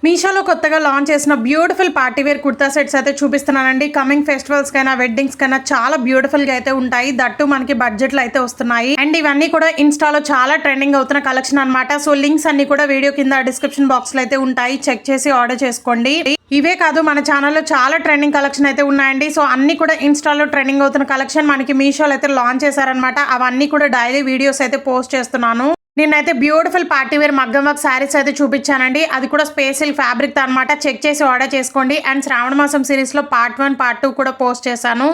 మీషోలో కొత్తగా లాంచ్ చేసిన beautiful party wear kurta sets అయితే చూపిస్తున్నానండి. కమింగ్ ఫెస్టివల్స్ కైనా వెడ్డింగ్స్ కైనా చాలా బ్యూటిఫుల్ గా అయితే ఉంటాయి. దట్టు మనకి బడ్జెట్ లో అయితే వస్తున్నాయి. అండ్ ఇవన్నీ కూడా ఇన్స్టాలో చాలా ట్రెండింగ్ అవుతున్న కలెక్షన్ అన్నమాట. సో లింక్స్ అన్ని కూడా వీడియో కింద డిస్క్రిప్షన్ బాక్స్ లో అయితే ఉంటాయి. చెక్ చేసి ఆర్డర్ చేసుకోండి. ఇవే కాదు మన ఛానల్లో చాలా ట్రెండింగ్ కలెక్షన్ అయితే ఉన్నాయండి. సో అన్ని కూడా ఇన్స్టాలో ట్రెండింగ్ అవుతున్న కలెక్షన్ మనకి మీషోలో అయితే లాంచ్ చేశారనమాట. అవన్నీ కూడా డైలీ వీడియోస్ అయితే పోస్ట్ చేస్తున్నాను. నేనైతే బ్యూటిఫుల్ పార్టీ వేర్ మగ్గం వర్క్ శారీస్ అయితే చూపించానండి. అది కూడా స్పెషల్ ఫ్యాబ్రిక్ తో అనమాట. చెక్ చేసి ఆర్డర్ చేసుకోండి. అండ్ శ్రావణ మాసం సిరీస్ లో పార్ట్ 1 పార్ట్ 2 కూడా పోస్ట్ చేశాను.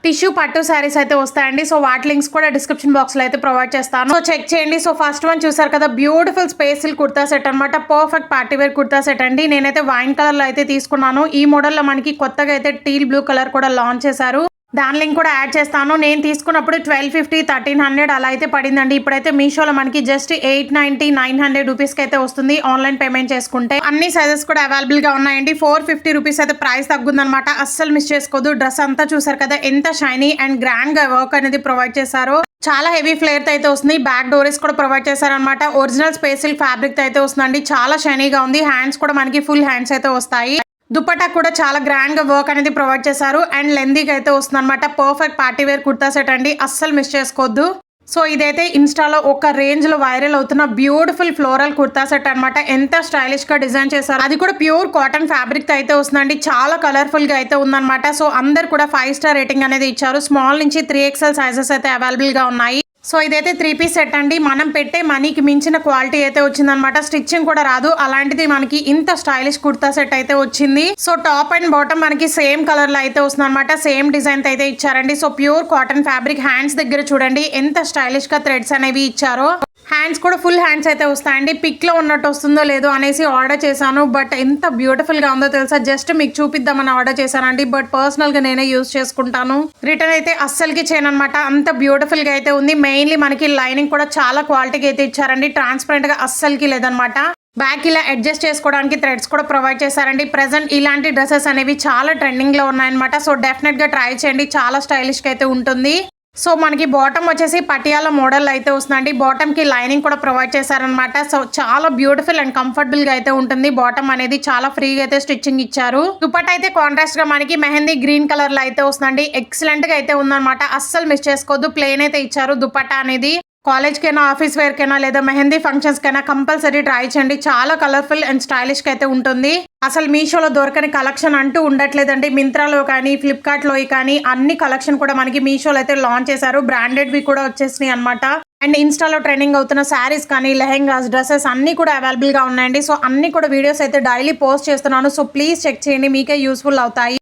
టిష్యూ పట్టు శారీస్ అయితే వస్తాయండి. సో వాటి లింక్స్ కూడా డిస్క్రిప్షన్ బాక్స్ లో అయితే ప్రొవైడ్ చేస్తాను. సో చెక్ చేయండి. సో ఫస్ట్ వన్ చూసారు కదా, బ్యూటిఫుల్ స్పెషల్ కుర్తా సెట్ అనమాట. Perfect party wear kurta set అండి. నేనైతే వైన్ కలర్ లో అయితే తీసుకున్నాను. ఈ మోడల్ లో మనకి కొత్తగా అయితే టీల్ బ్లూ కలర్ కూడా లాంచ్ చేశారు. దాని లింక్ కూడా యాడ్ చేస్తాను. నేను తీసుకున్నప్పుడు 1250 1300 అలా అయితే పడిందండి. ఇప్పుడైతే మీషోలో మనకి జస్ట్ 890 900 రూపీస్ కి అయితే వస్తుంది ఆన్లైన్ పేమెంట్ చేసుకుంటే. అన్ని సైజెస్ కూడా అవైలబుల్ గా ఉన్నాయండి. 450 రూపీస్ అయితే ప్రైస్ తగ్గుందనమాట. అస్సలు మిస్ చేసుకోదు. డ్రెస్ అంతా చూసారు కదా ఎంత షైనీ అండ్ గ్రాండ్ గా వర్క్ అనేది ప్రొవైడ్ చేశారు. చాలా హెవీ ఫ్లేర్ తో అయితే వస్తుంది. బ్యాక్ డోరీస్ కూడా ప్రొవైడ్ చేశారనమాట. ఒరిజినల్ స్పెషల్ ఫ్యాబ్రిక్ తో అయితే వస్తుందండి. చాలా షైనీగా ఉంది. హ్యాండ్స్ కూడా మనకి ఫుల్ హ్యాండ్స్ అయితే వస్తాయి. దుపట్టా కూడా చాలా గ్రాండ్ గా వర్క్ అనేది ప్రొవైడ్ చేశారు. అండ్ లెందీగా అయితే వస్తుంది అనమాట. Perfect party wear kurta set అండి. అస్సలు మిస్ చేసుకోవద్దు. సో ఇదైతే ఇన్స్టాలో ఒక రేంజ్ లో వైరల్ అవుతున్న బ్యూటిఫుల్ ఫ్లోరల్ కుర్తా సెట్ అనమాట. ఎంత స్టైలిష్ గా డిజైన్ చేశారు. అది కూడా ప్యూర్ కాటన్ ఫ్యాబ్రిక్ తో అయితే వస్తుందండి. చాలా కలర్ఫుల్ గా అయితే ఉందన్నమాట. సో అందరు కూడా 5 స్టార్ రేటింగ్ అనేది ఇచ్చారు. స్మాల్ నుంచి 3XL సైజెస్ అయితే అవైలబుల్ గా ఉన్నాయి. సో ఇదైతే 3 పీస్ సెట్ అండి. మనం పెట్టే మనీకి మించిన క్వాలిటీ అయితే వచ్చిందనమాట. స్టిచ్చింగ్ కూడా రాదు. అలాంటిది మనకి ఇంత స్టైలిష్ కుర్తా సెట్ అయితే వచ్చింది. సో టాప్ అండ్ బాటమ్ మనకి సేమ్ కలర్ లో అయితే వస్తుంది అనమాట. సేమ్ డిజైన్ అయితే ఇచ్చారండి. So pure cotton fabric. Hands దగ్గర చూడండి ఎంత స్టైలిష్ గా థ్రెడ్స్ అనేవి ఇచ్చారో. హ్యాండ్స్ కూడా ఫుల్ హ్యాండ్స్ అయితే వస్తాయండి. పిక్ లో ఉన్నట్టు వస్తుందో లేదో అనేసి ఆర్డర్ చేశాను. బట్ ఎంత బ్యూటిఫుల్ గా ఉందో తెలుసా. జస్ట్ మీకు చూపిద్దామని ఆర్డర్ చేశానండి. బట్ పర్సనల్ గా నేనే యూజ్ చేసుకుంటాను. రిటర్న్ అయితే అస్సలకి చేయను అనమాట. అంత బ్యూటిఫుల్ గా అయితే ఉంది. మెయిన్లీ మనకి లైనింగ్ కూడా చాలా క్వాలిటీగా అయితే ఇచ్చారండి. ట్రాన్స్పరెంట్ గా అస్సలకి లేదనమాట. బ్యాక్ ఇలా అడ్జస్ట్ చేసుకోవడానికి థ్రెడ్స్ కూడా ప్రొవైడ్ చేశారండి. ప్రెసెంట్ ఇలాంటి డ్రెస్సెస్ అనేవి చాలా ట్రెండింగ్ లో ఉన్నాయన్నమాట. సో డెఫినెట్ గా ట్రై చేయండి. చాలా స్టైలిష్ గా అయితే ఉంటుంది. సో మనకి బాటమ్ వచ్చేసి పటియాలా మోడల్ అయితే వస్తుందండి. బాటమ్ కి లైనింగ్ కూడా ప్రొవైడ్ చేశారనమాట. సో చాలా బ్యూటిఫుల్ అండ్ కంఫర్టబుల్ గా అయితే ఉంటుంది. బాటమ్ అనేది చాలా ఫ్రీగా అయితే స్టిచ్చింగ్ ఇచ్చారు. దుపట్టా అయితే కాంట్రాస్ట్ గా మనకి మెహందీ గ్రీన్ కలర్ లో అయితే వస్తుందండి. ఎక్సలెంట్ గా అయితే ఉందన్నమాట. అస్సలు మిస్ చేసుకోవద్దు. ప్లెయిన్ అయితే ఇచ్చారు దుపట్టా అనేది. కాలేజ్ కైనా ఆఫీస్ వేర్ కైనా లేదా మెహందీ ఫంక్షన్స్ కైనా కంపల్సరీ ట్రై చేయండి. చాలా కలర్ఫుల్ అండ్ స్టైలిష్ గా అయితే ఉంటుంది. అసలు మీషోలో దొరకని కలెక్షన్ అంటూ ఉండట్లేదండి. మింత్రాలో కానీ ఫ్లిప్కార్ట్ లో కానీ అన్ని కలెక్షన్ కూడా మనకి మీషోలో అయితే లాంచ్ చేశారు. బ్రాండెడ్ వి కూడా వచ్చేసినాయి అనమాట. అండ్ ఇన్స్టాలో ట్రెండింగ్ అవుతున్న శారీస్ కానీ లెహెంగాస్ డ్రెస్సెస్ అన్ని కూడా అవైలబుల్ గా ఉన్నాయండి. సో అన్ని కూడా వీడియోస్ అయితే డైలీ పోస్ట్ చేస్తున్నాను. సో ప్లీజ్ చెక్ చేయండి. మీకే యూస్ఫుల్ అవుతాయి.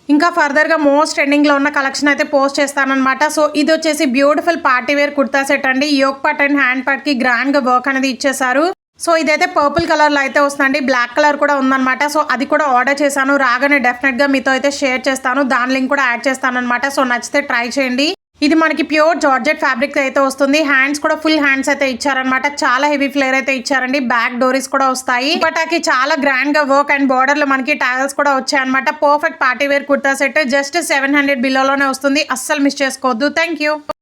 ఇంకా ఫర్దర్ గా మోస్ట్ ట్రెండింగ్ లో ఉన్న కలెక్షన్ అయితే పోస్ట్ చేస్తానన్నమాట. సో ఇది వచ్చేసి beautiful party wear kurta set అండి. Yoke part and hand part కి గ్రాండ్ గా వర్క్ అనేది ఇచ్చేసారు. సో ఇదైతే పర్పుల్ కలర్ లో అయితే వస్తుందండి. బ్లాక్ కలర్ కూడా ఉందన్నమాట. సో అది కూడా ఆర్డర్ చేశాను. రాగానే డెఫినెట్ గా మీతో అయితే షేర్ చేస్తాను. దాని లింక్ కూడా యాడ్ చేస్తాను అనమాట. సో నచ్చితే ట్రై చేయండి. ఇది మనకి ప్యూర్ జార్జెట్ ఫ్యాబ్రిక్ అయితే వస్తుంది. హ్యాండ్స్ కూడా ఫుల్ హ్యాండ్స్ అయితే ఇచ్చారనమాట. చాలా హెవీ ఫ్లేర్ అయితే ఇచ్చారండి. బ్యాక్ డోరీస్ కూడా వస్తాయి. బటాకి చాలా గ్రాండ్ గా వర్క్ అండ్ బార్డర్ లో మనకి టైల్స్ కూడా వచ్చాయన్నమాట. Perfect party wear kurta set just 700 బిలోలోనే వస్తుంది. అస్సలు మిస్ చేసుకోవద్దు. Thank you.